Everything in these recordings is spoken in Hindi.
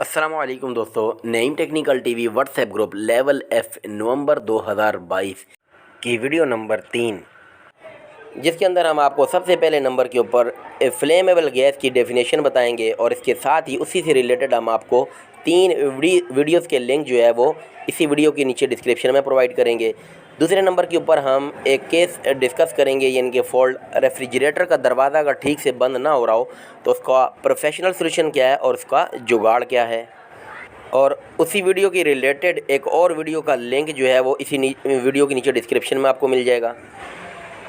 अस्सलाम वालेकुम दोस्तों। Naeem technical TV WhatsApp group लेवल एफ नवंबर 2022 की वीडियो नंबर 3, जिसके अंदर हम आपको सबसे पहले नंबर के ऊपर फ्लेमेबल गैस की डेफिनेशन बताएंगे और इसके साथ ही उसी से रिलेटेड हम आपको 3 वीडियोस के लिंक जो है वो इसी वीडियो के नीचे डिस्क्रिप्शन में प्रोवाइड करेंगे। दूसरे नंबर के ऊपर हम एक केस डिस्कस करेंगे, यानी कि फॉल्ट रेफ्रिजरेटर का दरवाज़ा अगर ठीक से बंद ना हो रहा हो तो उसका प्रोफेशनल सोल्यूशन क्या है और उसका जुगाड़ क्या है। और उसी वीडियो की रिलेटेड एक और वीडियो का लिंक जो है वो इसी वीडियो के नीचे डिस्क्रिप्शन में आपको मिल जाएगा।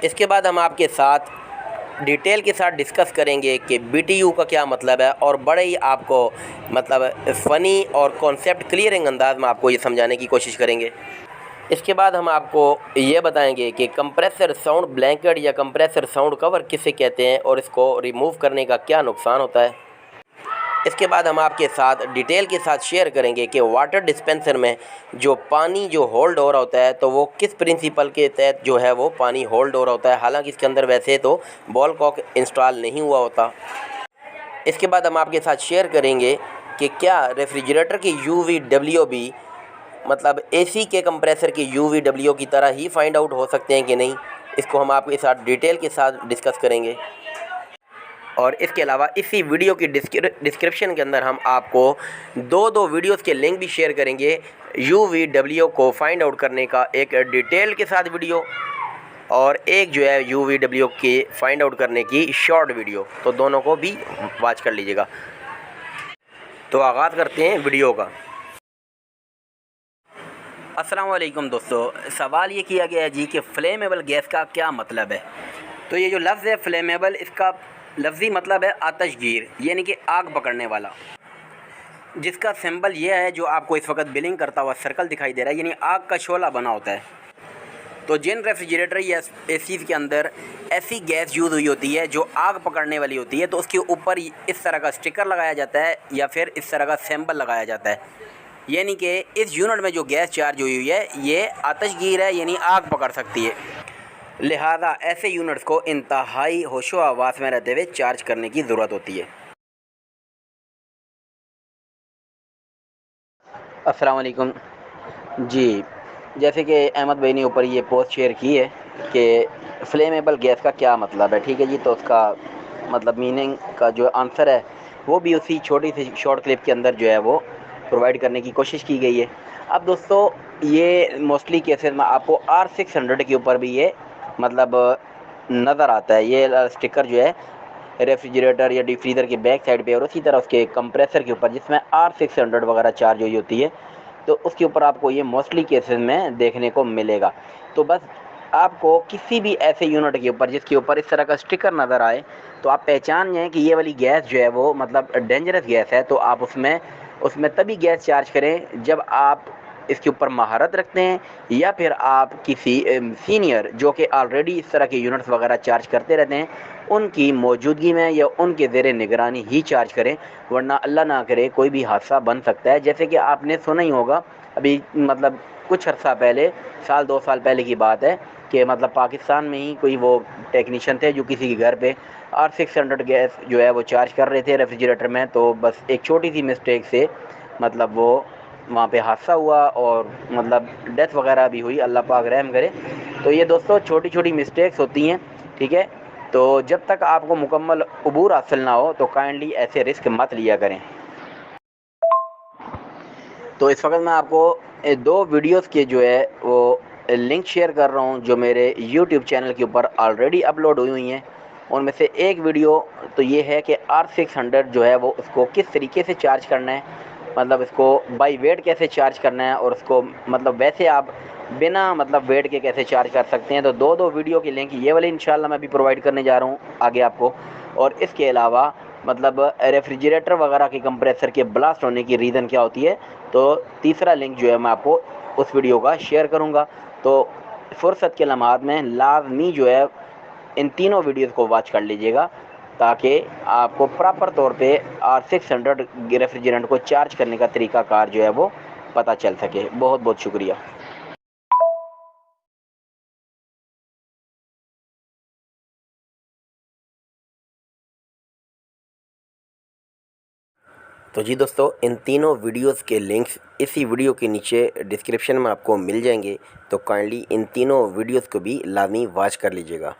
इसके बाद हम आपके साथ डिटेल के साथ डिस्कस करेंगे कि BTU का क्या मतलब है और बड़े ही आपको मतलब फ़नी और कॉन्सेप्ट क्लियरिंग अंदाज में आपको ये समझाने की कोशिश करेंगे। इसके बाद हम आपको ये बताएंगे कि कंप्रेसर साउंड ब्लैंकेट या कंप्रेसर साउंड कवर किसे कहते हैं और इसको रिमूव करने का क्या नुकसान होता है। इसके बाद हम आपके साथ डिटेल के साथ शेयर करेंगे कि वाटर डिस्पेंसर में जो पानी जो होल्ड हो रहा होता है तो वो किस प्रिंसिपल के तहत जो है वो पानी होल्ड हो रहा होता है, हालांकि इसके अंदर वैसे तो बॉल कॉक इंस्टॉल नहीं हुआ होता। इसके बाद हम आपके साथ शेयर करेंगे कि क्या रेफ्रिजरेटर की UVWB मतलब AC के कंप्रेसर की UVW की तरह ही फाइंड आउट हो सकते हैं कि नहीं, इसको हम आपके साथ डिटेल के साथ डिस्कस करेंगे। और इसके अलावा इसी वीडियो की डिस्क्रिप्शन के अंदर हम आपको दो वीडियोस के लिंक भी शेयर करेंगे। UVW को फाइंड आउट करने का एक डिटेल के साथ वीडियो और एक जो है UVW के फाइंड आउट करने की शॉर्ट वीडियो, तो दोनों को भी वॉच कर लीजिएगा। तो आगाज़ करते हैं वीडियो का। अस्सलाम वालेकुम दोस्तों, सवाल ये किया गया है जी कि फ्लेमेबल गैस का क्या मतलब है। तो ये जो लफ्ज़ है फ्लेमेबल, इसका लफ्ज़ी मतलब है आतशगीर, यानी कि आग पकड़ने वाला, जिसका सिंबल ये है जो आपको इस वक्त बिलिंग करता हुआ सर्कल दिखाई दे रहा है, यानी आग का शोला बना होता है। तो जिन रेफ्रिजरेटर या ACs के अंदर ऐसी गैस यूज़ हुई होती है जो आग पकड़ने वाली होती है, तो उसके ऊपर इस तरह का स्टिकर लगाया जाता है या फिर इस तरह का सिंबल लगाया जाता है, यानी कि इस यूनिट में जो गैस चार्ज हुई है ये आतशगीर है, यानी आग पकड़ सकती है। लिहाजा ऐसे यूनिट्स को इंतहाई होशो हवास में रहते हुए चार्ज करने की ज़रूरत होती है। अस्सलाम वालेकुम जी, जैसे कि अहमद भाई ने ऊपर ये पोस्ट शेयर की है कि फ्लेमेबल गैस का क्या मतलब है, ठीक है जी। तो उसका मतलब मीनिंग का जो आंसर है वो भी उसी छोटी सी शॉर्ट क्लिप के अंदर जो है वो प्रोवाइड करने की कोशिश की गई है। अब दोस्तों ये मोस्टली केसेस में आपको R600 के ऊपर भी ये मतलब नज़र आता है, ये स्टिकर जो है रेफ्रिजरेटर या डीप फ्रीज़र के बैक साइड पे और उसी तरह उसके कंप्रेसर के ऊपर जिसमें R600 वगैरह चार्ज हुई होती है, तो उसके ऊपर आपको ये मोस्टली केसेस में देखने को मिलेगा। तो बस आपको किसी भी ऐसे यूनिट के ऊपर जिसके ऊपर इस तरह का स्टिकर नज़र आए तो आप पहचान जाएँ कि ये वाली गैस जो है वो मतलब डेंजरस गैस है, तो आप उसमें उसमें तभी गैस चार्ज करें जब आप इसके ऊपर महारत रखते हैं या फिर आप किसी सीनियर जो कि ऑलरेडी इस तरह के यूनिट्स वगैरह चार्ज करते रहते हैं उनकी मौजूदगी में या उनके ज़ेरे निगरानी ही चार्ज करें, वरना अल्लाह ना करे कोई भी हादसा बन सकता है। जैसे कि आपने सुना ही होगा अभी मतलब कुछ अर्सा पहले, साल 2 साल पहले की बात है कि मतलब पाकिस्तान में ही कोई वो टेक्नीशियन थे जो किसी के घर पे R600 गैस जो है वो चार्ज कर रहे थे रेफ्रिजरेटर में, तो बस एक छोटी सी मिस्टेक से मतलब वो वहाँ पे हादसा हुआ और मतलब डेथ वगैरह भी हुई, अल्लाह पाक रहम करे। तो ये दोस्तों छोटी छोटी मिस्टेक्स होती हैं, ठीक है। तो जब तक आपको मुकम्मल अबूर हासिल ना हो तो काइंडली ऐसे रिस्क मत लिया करें। तो इस वक्त मैं आपको 2 वीडियोस के जो है वो लिंक शेयर कर रहा हूँ जो मेरे YouTube चैनल के ऊपर ऑलरेडी अपलोड हुई हैं। उनमें से एक वीडियो तो ये है कि R600 जो है वो उसको किस तरीके से चार्ज करना है, मतलब इसको बाई वेट कैसे चार्ज करना है और उसको मतलब वैसे आप बिना मतलब वेट के कैसे चार्ज कर सकते हैं। तो दो वीडियो की लिंक ये वाले इंशाल्लाह मैं भी प्रोवाइड करने जा रहा हूँ आगे आपको। और इसके अलावा मतलब रेफ्रिजरेटर वगैरह के कंप्रेसर के ब्लास्ट होने की रीज़न क्या होती है, तो तीसरा लिंक जो है मैं आपको उस वीडियो का शेयर करूँगा। तो फुर्सत के लम्हात में लाजमी जो है इन तीनों वीडियोस को वॉच कर लीजिएगा ताकि आपको प्रॉपर तौर पे R600 रेफ्रिजरेंट को चार्ज करने का तरीक़ाकार जो है वो पता चल सके। बहुत बहुत शुक्रिया। तो जी दोस्तों, इन तीनों वीडियोस के लिंक्स इसी वीडियो के नीचे डिस्क्रिप्शन में आपको मिल जाएंगे, तो काइंडली इन तीनों वीडियोस को भी लाजमी वॉच कर लीजिएगा।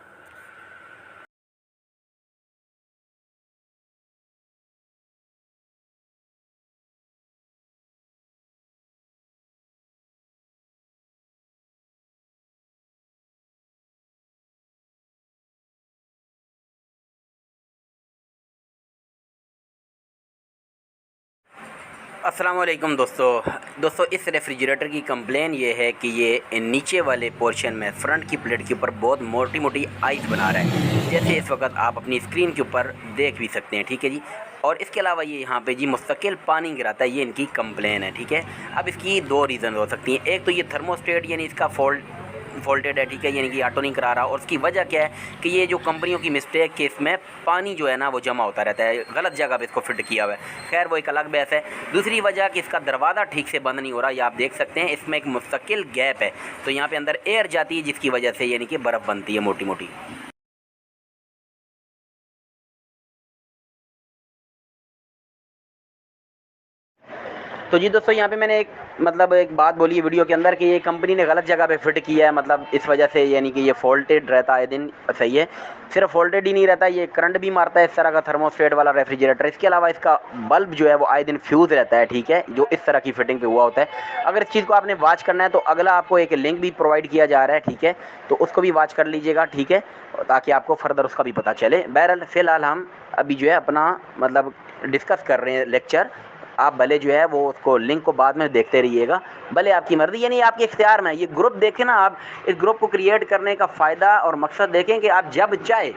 अस्सलाम वालेकुम दोस्तों, इस रेफ्रिजरेटर की कंप्लेन ये है कि ये नीचे वाले पोर्शन में फ्रंट की प्लेट के ऊपर बहुत मोटी मोटी आइस बना रहा है, जैसे इस वक्त आप अपनी स्क्रीन के ऊपर देख भी सकते हैं। ठीक है जी। और इसके अलावा ये यहाँ पे जी मुस्तकिल पानी गिराता है, ये इनकी कंप्लेन है। ठीक है। अब इसकी दो रीज़न हो सकती हैं। एक तो ये थर्मोस्टेट यानी इसका फॉल्टेड है। ठीक है, यानी कि ऑटो नहीं करा रहा। और उसकी वजह क्या है कि ये जो कंपनियों की मिस्टेक के इसमें पानी जो है ना वो जमा होता रहता है, गलत जगह पे इसको फिट किया हुआ है। खैर वो एक अलग बहस है। दूसरी वजह कि इसका दरवाज़ा ठीक से बंद नहीं हो रहा, ये आप देख सकते हैं इसमें एक मुस्तकिल गैप है, तो यहाँ पे अंदर एयर जाती है, जिसकी वजह से यानी कि बर्फ़ बनती है मोटी मोटी। तो जी दोस्तों, यहाँ पे मैंने एक बात बोली है वीडियो के अंदर कि ये कंपनी ने गलत जगह पे फिट किया है, मतलब इस वजह से यानी कि ये फॉल्टेड रहता है दिन। सही है, सिर्फ फॉल्टेड ही नहीं रहता, ये करंट भी मारता है इस तरह का थर्मोस्टेट वाला रेफ्रिजरेटर। इसके अलावा इसका बल्ब जो है वो आए दिन फ्यूज़ रहता है। ठीक है, जो इस तरह की फिटिंग पे हुआ होता है। अगर इस चीज़ को आपने वॉच करना है तो अगला आपको एक लिंक भी प्रोवाइड किया जा रहा है। ठीक है, तो उसको भी वॉच कर लीजिएगा। ठीक है, ताकि आपको फर्दर उसका भी पता चले। बहरहाल फ़िलहाल हम अभी जो है अपना डिस्कस कर रहे हैं लेक्चर। आप भले जो है वो उसको लिंक को बाद में देखते रहिएगा, भले आपकी मर्ज़ी, यानी आपके इख्तियार में। ये ग्रुप देखें ना आप, इस ग्रुप को क्रिएट करने का फ़ायदा और मकसद देखें कि आप जब चाहे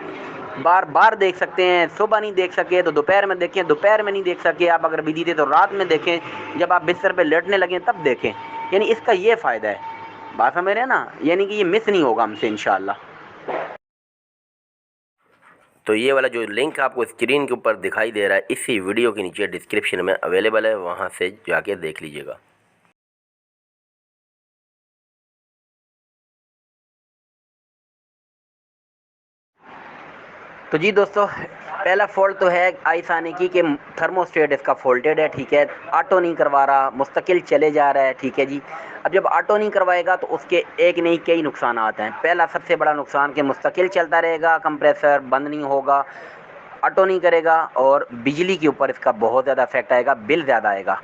बार बार देख सकते हैं। सुबह नहीं देख सके तो दोपहर में देखें, दोपहर में नहीं देख सके आप अगर बिजी थे तो रात में देखें, जब आप बिस्तर पे लेटने लगें तब देखें। यानी इसका ये फ़ायदा है, बात समझ रहे हैं ना, यानी कि ये मिस नहीं होगा हमसे इंशाअल्लाह। तो ये वाला जो लिंक आपको स्क्रीन के ऊपर दिखाई दे रहा है, इसी वीडियो के नीचे डिस्क्रिप्शन में अवेलेबल है, वहाँ से जाके देख लीजिएगा। तो जी दोस्तों, पहला फ़ॉल्ट तो है आइस आने की कि थर्मोस्टेट इसका फ़ॉल्टेड है। ठीक है, ऑटो नहीं करवा रहा, मुस्तकिल चले जा रहा है। ठीक है जी। अब जब ऑटो नहीं करवाएगा तो उसके एक नहीं कई नुकसान आते हैं। पहला सबसे बड़ा नुकसान कि मुस्तकिल चलता रहेगा, कंप्रेसर बंद नहीं होगा, ऑटो नहीं करेगा, और बिजली के ऊपर इसका बहुत ज़्यादा इफेक्ट आएगा, बिल ज़्यादा आएगा।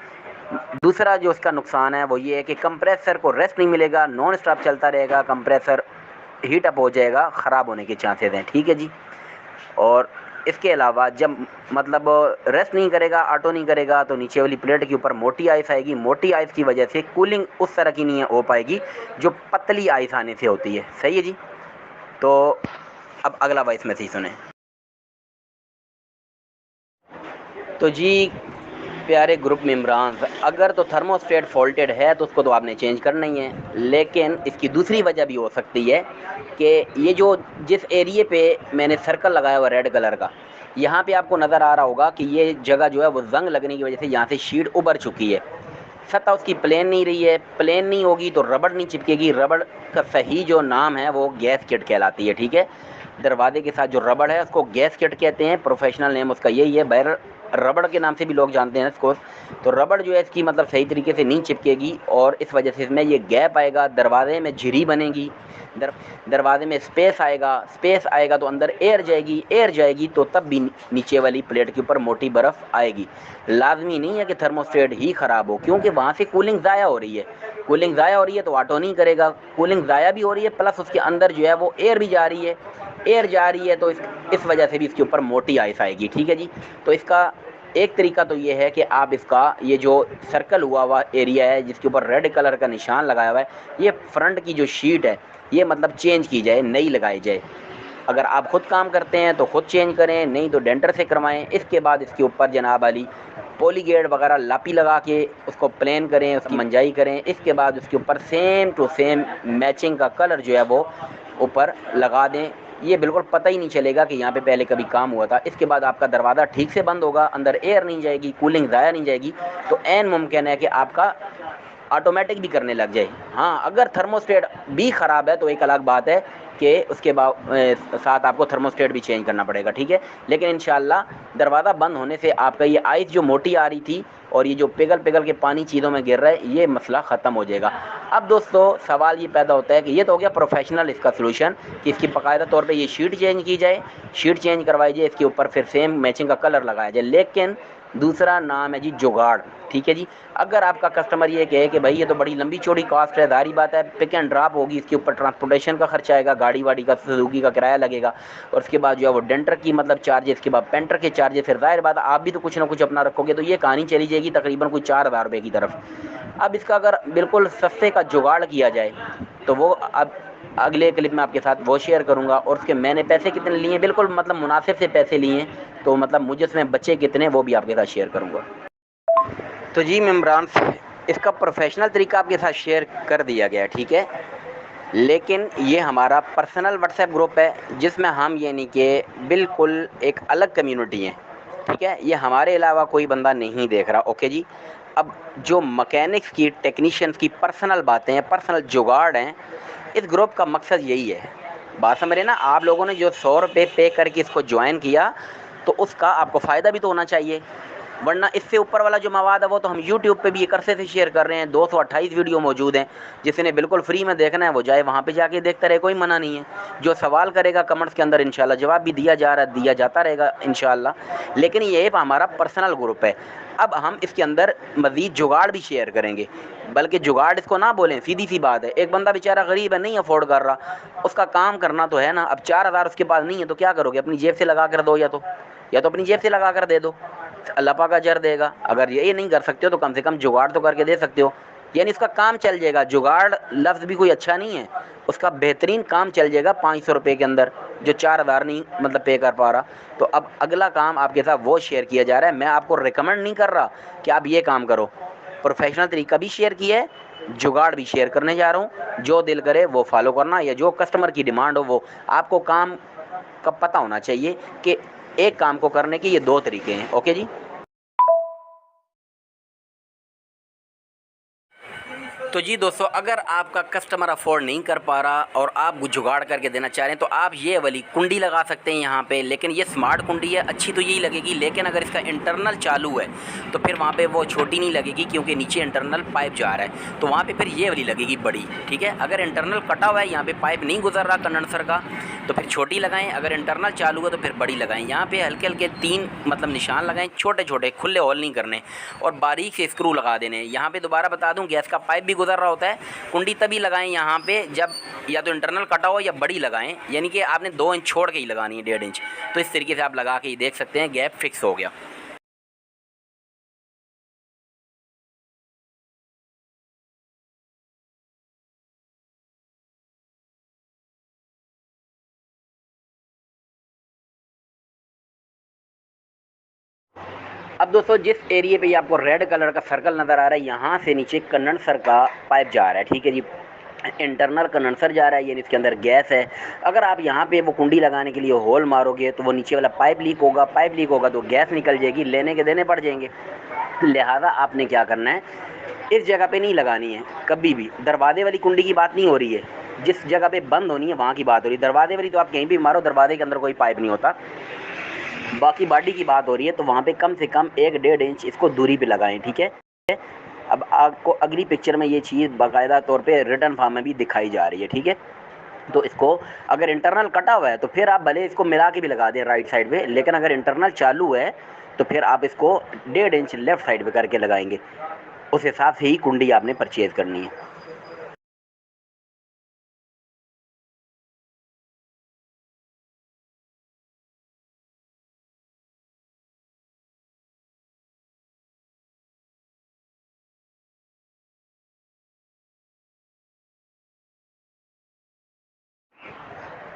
दूसरा जो इसका नुकसान है वो ये है कि कंप्रेसर को रेस्ट नहीं मिलेगा, नॉन स्टॉप चलता रहेगा, कंप्रेसर हीट अप हो जाएगा, ख़राब होने के चांसेस हैं। ठीक है जी। और इसके अलावा जब रेस्ट नहीं करेगा, ऑटो नहीं करेगा, तो नीचे वाली प्लेट के ऊपर मोटी आइस आएगी। मोटी आइस की वजह से कूलिंग उस तरह की नहीं हो पाएगी जो पतली आइस आने से होती है। सही है जी। तो अब अगला वॉइस मैसेज सुने। तो जी प्यारे ग्रुप मेम्बरान, अगर तो थर्मोस्टेट फॉल्टेड है तो उसको तो आपने चेंज करना ही है, लेकिन इसकी दूसरी वजह भी हो सकती है कि ये जो जिस एरिए पे मैंने सर्कल लगाया हुआ रेड कलर का, यहाँ पे आपको नज़र आ रहा होगा कि ये जगह जो है वो जंग लगने की वजह से यहाँ से शीट उभर चुकी है। सतह उसकी प्लेन नहीं रही है। प्लेन नहीं होगी तो रबड़ नहीं चिपकेगी। रबड़ का सही जो नाम है वो गैस किट कहलाती है। ठीक है, दरवाजे के साथ जो रबड़ है उसको गैस किट कहते हैं, प्रोफेशनल नेम उसका यही है। बैर रबड़ के नाम से भी लोग जानते हैं इसको। तो रबड़ जो है इसकी सही तरीके से नहीं चिपकेगी, और इस वजह से इसमें ये गैप आएगा, दरवाजे में झिरी बनेगी, दरवाजे में स्पेस आएगा तो अंदर एयर जाएगी, एयर जाएगी तो तब भी नीचे वाली प्लेट के ऊपर मोटी बर्फ़ आएगी। लाजमी नहीं है कि थर्मोस्टेट ही ख़राब हो, क्योंकि वहाँ से कूलिंग ज़ाया हो रही है। कूलिंग ज़ाया हो रही है तो ऑटो नहीं करेगा। कूलिंग ज़ाया भी हो रही है, प्लस उसके अंदर जो है वो एयर भी जा रही है। एयर जा रही है तो इस वजह से भी इसके ऊपर मोटी आइस आएगी। ठीक है जी। तो इसका एक तरीका तो ये है कि आप इसका ये जो सर्कल हुआ एरिया है जिसके ऊपर रेड कलर का निशान लगाया हुआ है, ये फ्रंट की जो शीट है ये चेंज की जाए, नई लगाई जाए। अगर आप ख़ुद काम करते हैं तो ख़ुद चेंज करें, नहीं तो डेंटर से करवाएं। इसके बाद इसके ऊपर जनाब वाली पॉलीगेट वगैरह लापी लगा के उसको प्लेन करें, उसकी मंजाई करें। इसके बाद उसके ऊपर सेम टू सेम मैचिंग का कलर जो है वो ऊपर लगा दें। ये बिल्कुल पता ही नहीं चलेगा कि यहाँ पे पहले कभी काम हुआ था। इसके बाद आपका दरवाज़ा ठीक से बंद होगा, अंदर एयर नहीं जाएगी, कूलिंग ज़ाया नहीं जाएगी, तो ऐन मुमकिन है कि आपका ऑटोमेटिक भी करने लग जाए। हाँ, अगर थर्मोस्टेट भी ख़राब है तो एक अलग बात है इसके उसके साथ आपको थर्मोस्टेट भी चेंज करना पड़ेगा, ठीक है। लेकिन इंशाल्लाह दरवाज़ा बंद होने से आपका ये आइस जो मोटी आ रही थी और ये जो पिघल पिघल के पानी चीज़ों में गिर रहा है, ये मसला ख़त्म हो जाएगा। अब दोस्तों सवाल ये पैदा होता है कि ये तो हो गया प्रोफेशनल इसका सलूशन कि इसकी बाकायदा तौर पे ये शीट चेंज की जाए, शीट चेंज करवाई जाए, इसके ऊपर फिर सेम मैचिंग का कलर लगाया जाए। लेकिन दूसरा नाम है जी जुगाड़, ठीक है जी। अगर आपका कस्टमर ये कहे कि भाई ये तो बड़ी लंबी चौड़ी कॉस्ट है, ज़ाहिर बात है पिक एंड ड्रॉप होगी, इसके ऊपर ट्रांसपोर्टेशन का खर्चा आएगा, गाड़ी वाड़ी का सुजुकी का किराया लगेगा, और उसके बाद जो है वो डेंटर की मतलब चार्जेस, इसके बाद पेंटर के चार्जेस, फिर ज़ाहिर बात है आप भी तो कुछ ना कुछ अपना रखोगे, तो ये कहानी चली जाएगी तकरीबन कोई 4000 रुपये की तरफ। अब इसका अगर बिल्कुल सस्ते का जुगाड़ किया जाए तो वो अब अगले क्लिप में आपके साथ वो शेयर करूंगा, और उसके मैंने पैसे कितने लिए, बिल्कुल मतलब मुनासिब से पैसे लिए, तो मतलब मुझे उसमें बचे कितने वो भी आपके साथ शेयर करूंगा। तो जी मेम्बरान, इसका प्रोफेशनल तरीका आपके साथ शेयर कर दिया गया, ठीक है। लेकिन ये हमारा पर्सनल व्हाट्सएप ग्रुप है जिसमें हम यानी कि बिल्कुल एक अलग कम्युनिटी है, ठीक है। ये हमारे अलावा कोई बंदा नहीं देख रहा, ओके जी। अब जो मैकेनिक्स की, टेक्नीशियंस की पर्सनल बातें हैं, पर्सनल जुगाड़ हैं, इस ग्रुप का मकसद यही है। बात समझ रहे ना, आप लोगों ने जो 100 रुपये पे करके इसको ज्वाइन किया तो उसका आपको फ़ायदा भी तो होना चाहिए, वरना इससे ऊपर वाला जो मवाद है वो तो हम यूट्यूब पे भी एक अरसे से शेयर कर रहे हैं। 228 वीडियो मौजूद हैं, जिसने बिल्कुल फ्री में देखना है वो जाए वहाँ पे जाके देखता रहे, कोई मना नहीं है। जो सवाल करेगा कमेंट्स के अंदर इंशाल्लाह जवाब भी दिया जा रहा है, दिया जाता रहेगा इंशाल्लाह। लेकिन ये हमारा पर्सनल ग्रुप है। अब हम इसके अंदर मज़ीद जुगाड़ भी शेयर करेंगे, बल्कि जुगाड़ इसको ना बोलें, सीधी सी बात है। एक बंदा बेचारा गरीब है, नहीं अफोर्ड कर रहा, उसका काम करना तो है ना। अब 4000 उसके पास नहीं है तो क्या करोगे, अपनी जेब से लगा कर दो, या तो अपनी जेब से लगा कर दे दो, अल्लाह पाक अजर देगा। अगर ये नहीं कर सकते हो तो कम से कम जुगाड़ तो करके दे सकते हो, यानी उसका काम चल जाएगा। जुगाड़ लफ्ज़ भी कोई अच्छा नहीं है, उसका बेहतरीन काम चल जाएगा 500 रुपये के अंदर, जो 4000 नहीं मतलब पे कर पा रहा। तो अब अगला काम आपके साथ वो शेयर किया जा रहा है। मैं आपको रिकमेंड नहीं कर रहा कि आप ये काम करो, प्रोफेशनल तरीका भी शेयर किया है, जुगाड़ भी शेयर करने जा रहा हूँ। जो दिल करे वो फॉलो करना, या जो कस्टमर की डिमांड हो वो। आपको काम का पता होना चाहिए कि एक काम को करने के ये 2 तरीके हैं, ओके जी। तो जी दोस्तों, अगर आपका कस्टमर अफोर्ड नहीं कर पा रहा और आप जुगाड़ करके देना चाह रहे हैं तो आप ये वाली कुंडी लगा सकते हैं यहाँ पे। लेकिन ये स्मार्ट कुंडी है, अच्छी तो यही लगेगी, लेकिन अगर इसका इंटरनल चालू है तो फिर वहाँ पे वो छोटी नहीं लगेगी, क्योंकि नीचे इंटरनल पाइप जा रहा है, तो वहाँ पे फिर ये वाली लगेगी बड़ी, ठीक है। अगर इंटरनल कटा हुआ है, यहाँ पे पाइप नहीं गुजर रहा कंडेंसर का, तो फिर छोटी लगाएं। अगर इंटरनल चालू है तो फिर बड़ी लगाएं। यहाँ पे हल्के हल्के 3 मतलब निशान लगाएं, छोटे छोटे, खुले होल नहीं करने, और बारीक से स्क्रू लगा देने। यहाँ पे दोबारा बता दूँ, गैस का पाइप भी गुजर रहा होता है। कुंडी तभी लगाएं यहाँ पे जब या तो इंटरनल कटा हो या बड़ी लगाएं, यानी कि आपने 2 इंच छोड़ के ही लगानी है, 1.5 इंच। तो इस तरीके से आप लगा के ही देख सकते हैं, गैप फिक्स हो गया। अब दोस्तों, जिस एरिया पे आपको रेड कलर का सर्कल नज़र आ रहा है, यहाँ से नीचे कंडेंसर का पाइप जा रहा है, ठीक है जी। इंटरनल कंडेंसर जा रहा है, यानी इसके अंदर गैस है। अगर आप यहाँ पे वो कुंडी लगाने के लिए होल मारोगे तो वो नीचे वाला पाइप लीक होगा, पाइप लीक होगा तो गैस निकल जाएगी, लेने के देने पड़ जाएंगे। लिहाजा आपने क्या करना है, इस जगह पे नहीं लगानी है कभी भी। दरवाजे वाली कुंडी की बात नहीं हो रही है, जिस जगह पे बंद होनी है वहाँ की बात हो रही है। दरवाजे वाली तो आप कहीं भी मारो, दरवाजे के अंदर कोई पाइप नहीं होता। बाकी बॉडी की बात हो रही है तो वहाँ पे कम से कम 1-1.5 इंच इसको दूरी पे लगाएं, ठीक है। अब आपको अगली पिक्चर में ये चीज़ बाकायदा तौर पे रिटर्न फॉर्म में भी दिखाई जा रही है, ठीक है। तो इसको अगर इंटरनल कटा हुआ है तो फिर आप भले इसको मिला के भी लगा दें राइट साइड पे, लेकिन अगर इंटरनल चालू है तो फिर आप इसको 1.5 इंच लेफ़्ट साइड पे करके लगाएंगे। उस हिसाब से ही कुंडी आपने परचेज़ करनी है।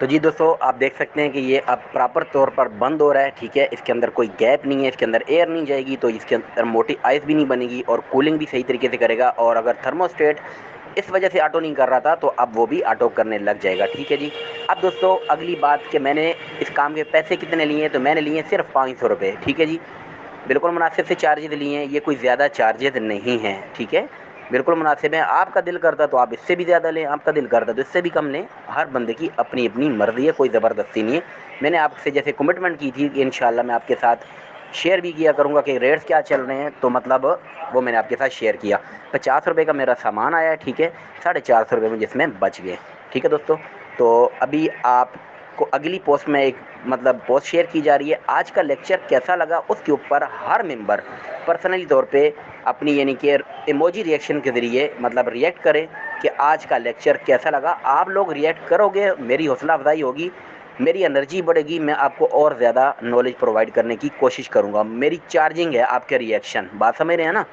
तो जी दोस्तों, आप देख सकते हैं कि ये अब प्रॉपर तौर पर बंद हो रहा है, ठीक है। इसके अंदर कोई गैप नहीं है, इसके अंदर एयर नहीं जाएगी, तो इसके अंदर मोटी आइस भी नहीं बनेगी, और कूलिंग भी सही तरीके से करेगा। और अगर थर्मोस्टेट इस वजह से ऑटो नहीं कर रहा था तो अब वो भी ऑटो करने लग जाएगा, ठीक है जी। अब दोस्तों अगली बात कि मैंने इस काम के पैसे कितने लिए हैं, तो मैंने लिए सिर्फ 500 रुपये, ठीक है जी। बिल्कुल मुनासिब से चार्जेज लिए हैं, ये कोई ज़्यादा चार्जेज नहीं हैं, ठीक है। बिल्कुल मुनासिब है। आपका दिल करता तो आप इससे भी ज़्यादा लें, आपका दिल करता तो इससे भी कम लें। हर बंदे की अपनी अपनी मर्ज़ी है, कोई ज़बरदस्ती नहीं है। मैंने आपसे जैसे कमिटमेंट की थी कि इंशाल्लाह मैं आपके साथ शेयर भी किया करूँगा कि रेट्स क्या चल रहे हैं, तो मतलब वो मैंने आपके साथ शेयर किया। 50 रुपये का मेरा सामान आया है, ठीक है, 450 रुपये में जिसमें बच गए, ठीक है दोस्तों। तो अभी आपको अगली पोस्ट में एक मतलब पोस्ट शेयर की जा रही है। आज का लेक्चर कैसा लगा उसके ऊपर हर मेंबर पर्सनली तौर पे अपनी यानी कि इमोजी रिएक्शन के ज़रिए मतलब रिएक्ट करें कि आज का लेक्चर कैसा लगा। आप लोग रिएक्ट करोगे, मेरी हौसला अफजाई होगी, मेरी एनर्जी बढ़ेगी, मैं आपको और ज़्यादा नॉलेज प्रोवाइड करने की कोशिश करूँगा। मेरी चार्जिंग है आपके रिएक्शन, बात समझ रहे हैं ना।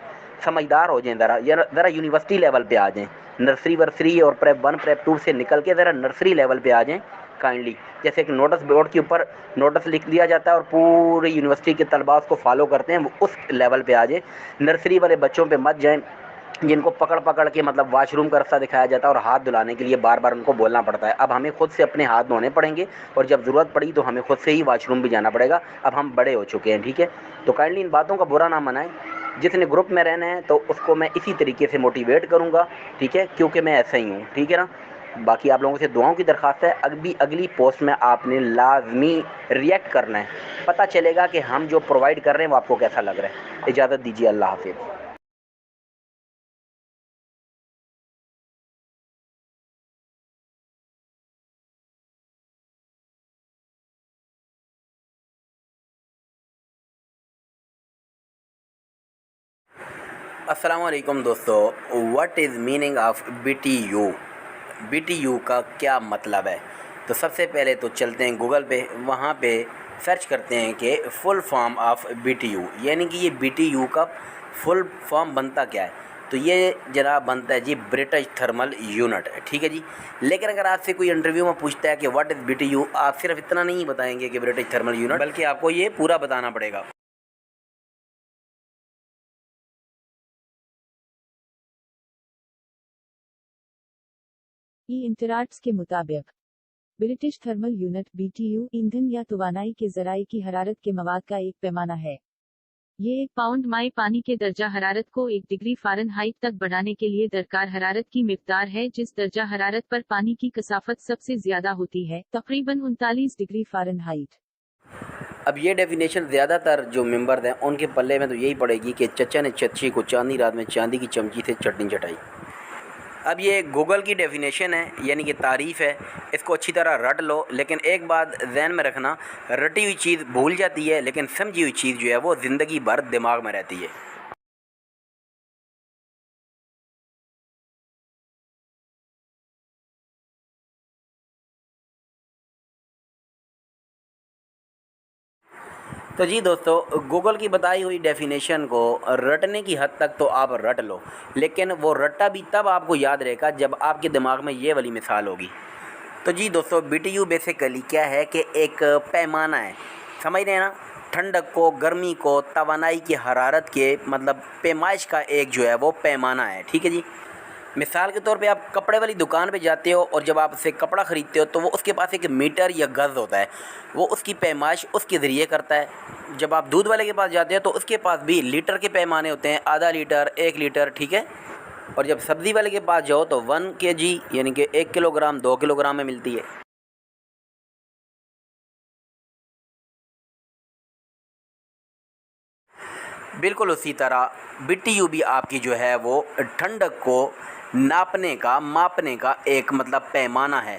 समझदार हो जाएं ज़रा, ज़रा यूनिवर्सिटी लेवल पे आ जाएं, नर्सरी वर्सरी और प्रेप 1 प्रेप 2 से निकल के ज़रा नर्सरी लेवल पे आ जाएं काइंडली। जैसे एक नोटिस बोर्ड के ऊपर नोटिस लिख दिया जाता है और पूरी यूनिवर्सिटी के तलबा उसको फॉलो करते हैं, वो उस लेवल पे आ जाए। नर्सरी वाले बच्चों पे मत जाएं जिनको पकड़ पकड़ के मतलब वाशरूम का रास्ता दिखाया जाता है और हाथ धुलाने के लिए बार बार उनको बोलना पड़ता है। अब हमें खुद से अपने हाथ धोने पड़ेंगे और जब ज़रूरत पड़ी तो हमें खुद से ही वाशरूम भी जाना पड़ेगा। अब हम बड़े हो चुके हैं, ठीक है। तो काइंडली इन बातों का बुरा ना मनाएं। जिसने ग्रुप में रहना है तो उसको मैं इसी तरीके से मोटिवेट करूँगा, ठीक है, क्योंकि मैं ऐसा ही हूँ, ठीक है ना। बाकी आप लोगों से दुआओं की दरख्वास्त है। अगली पोस्ट में आपने लाजमी रिएक्ट करना है, पता चलेगा कि हम जो प्रोवाइड कर रहे हैं वो आपको कैसा लग रहा है। इजाज़त दीजिए, अल्लाह हाफिज़। अस्सलाम वालेकुम दोस्तों, what is meaning of BTU? BTU का क्या मतलब है? तो सबसे पहले तो चलते हैं गूगल पे, वहाँ पे सर्च करते हैं कि फुल फॉर्म ऑफ BTU, यानी कि ये BTU का फुल फॉर्म बनता क्या है। तो ये जनाब बनता है जी ब्रिटिश थर्मल यूनिट, ठीक है जी। लेकिन अगर आपसे कोई इंटरव्यू में पूछता है कि व्हाट इज़ BTU, आप सिर्फ इतना नहीं बताएंगे कि ब्रिटिश थर्मल यूनिट, बल्कि आपको ये पूरा बताना पड़ेगा। ई इंटरआर्ट्स के मुताबिक ब्रिटिश थर्मल यूनिट BTU ईंधन या तवानाई के जराए की हरारत के मवाद का एक पैमाना है। ये 1 पाउंड माई पानी के दर्जा हरारत को 1 डिग्री फ़ारेनहाइट तक बढ़ाने के लिए दरकार हरारत की मिकदार है, जिस दर्जा हरारत पर पानी की कसाफत सबसे ज्यादा होती है, तकरीबन 39 डिग्री फ़ारेनहाइट। अब ये डेफिनेशन ज़्यादातर जो मेंबर हैं उनके पल्ले में तो यही पड़ेगी कि चचा ने चच्ची को चांदी रात में चांदी की चमची से चटनी चटाई। अब ये गूगल की डेफिनेशन है, यानी कि तारीफ़ है, इसको अच्छी तरह रट लो। लेकिन एक बात जहन में रखना, रटी हुई चीज़ भूल जाती है, लेकिन समझी हुई चीज़ जो है वो ज़िंदगी भर दिमाग में रहती है। तो जी दोस्तों, गूगल की बताई हुई डेफिनेशन को रटने की हद तक तो आप रट लो, लेकिन वो रट्टा भी तब आपको याद रहेगा जब आपके दिमाग में ये वाली मिसाल होगी। तो जी दोस्तों, BTU बेसिकली क्या है कि एक पैमाना है, समझ रहे हैं ना। ठंडक को, गर्मी को, तवानाई की हरारत के मतलब पैमाइश का एक जो है वो पैमाना है, ठीक है जी। मिसाल के तौर पे आप कपड़े वाली दुकान पे जाते हो और जब आप उससे कपड़ा ख़रीदते हो तो वो उसके पास एक मीटर या गज़ होता है, वो उसकी पैमाइश उसके ज़रिए करता है। जब आप दूध वाले के पास जाते हो तो उसके पास भी लीटर के पैमाने होते हैं, आधा लीटर, 1 लीटर, ठीक है। और जब सब्ज़ी वाले के पास जाओ तो 1 kg यानी कि 1 किलोग्राम, 2 किलोग्राम में मिलती है। बिल्कुल उसी तरह BTU भी आपकी जो है वो ठंडक को नापने का, मापने का एक मतलब पैमाना है।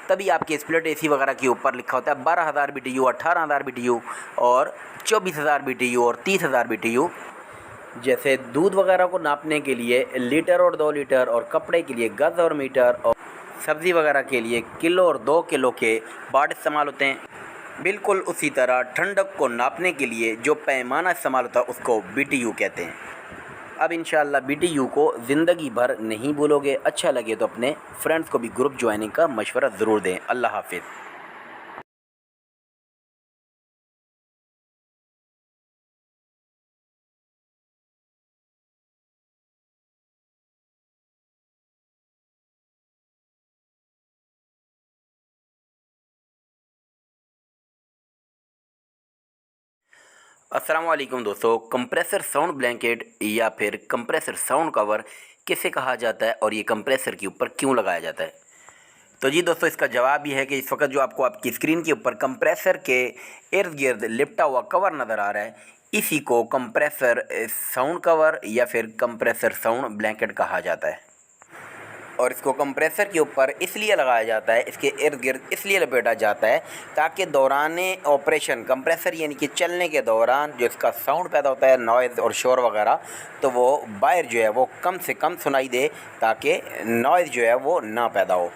तभी आपके स्प्लिट AC वगैरह के ऊपर लिखा होता है 12,000 BTU, 18,000 BTU और 24,000 BTU और 30,000 BTU। जैसे दूध वगैरह को नापने के लिए लीटर और 2 लीटर, और कपड़े के लिए गज़ और मीटर, और सब्ज़ी वगैरह के लिए किलो और 2 किलो के बाट इस्तेमाल होते हैं। बिल्कुल उसी तरह ठंडक को नापने के लिए जो पैमाना इस्तेमाल होता है उसको BTU कहते हैं। अब इंशाअल्लाह BTU को ज़िंदगी भर नहीं भूलोगे। अच्छा लगे तो अपने फ्रेंड्स को भी ग्रुप ज्वाइनिंग का मशवरा ज़रूर दें। अल्लाह हाफिज़। अस्सलाम वालेकुम दोस्तों, कंप्रेसर साउंड ब्लैंकेट या फिर कंप्रेसर साउंड कवर किसे कहा जाता है और ये कंप्रेसर के ऊपर क्यों लगाया जाता है? तो जी दोस्तों, इसका जवाब ये है कि इस वक्त जो आपको आपकी स्क्रीन के ऊपर कंप्रेसर के इर्द गिर्द लिपटा हुआ कवर नज़र आ रहा है, इसी को कंप्रेसर साउंड कवर या फिर कंप्रेसर साउंड ब्लैंकेट कहा जाता है। और इसको कंप्रेसर के ऊपर इसलिए लगाया जाता है, इसके इर्द गिर्द इसलिए लपेटा जाता है ताकि दौरान ऑपरेशन कंप्रेसर यानी कि चलने के दौरान जो इसका साउंड पैदा होता है, नॉइज़ और शोर वगैरह, तो वो बाहर जो है वो कम से कम सुनाई दे ताकि नॉइज़ जो है वो ना पैदा हो।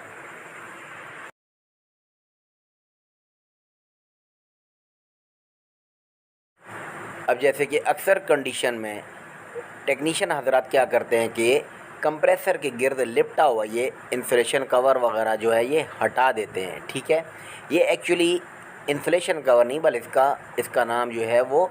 अब जैसे कि अक्सर कंडीशन में टेक्नीशियन हजरात क्या करते हैं कि कंप्रेसर के गिर्द लिपटा हुआ ये इंसुलेशन कवर वगैरह जो है ये हटा देते हैं। ठीक है, ये एक्चुअली इंसुलेशन कवर नहीं बल्कि इसका नाम जो है वो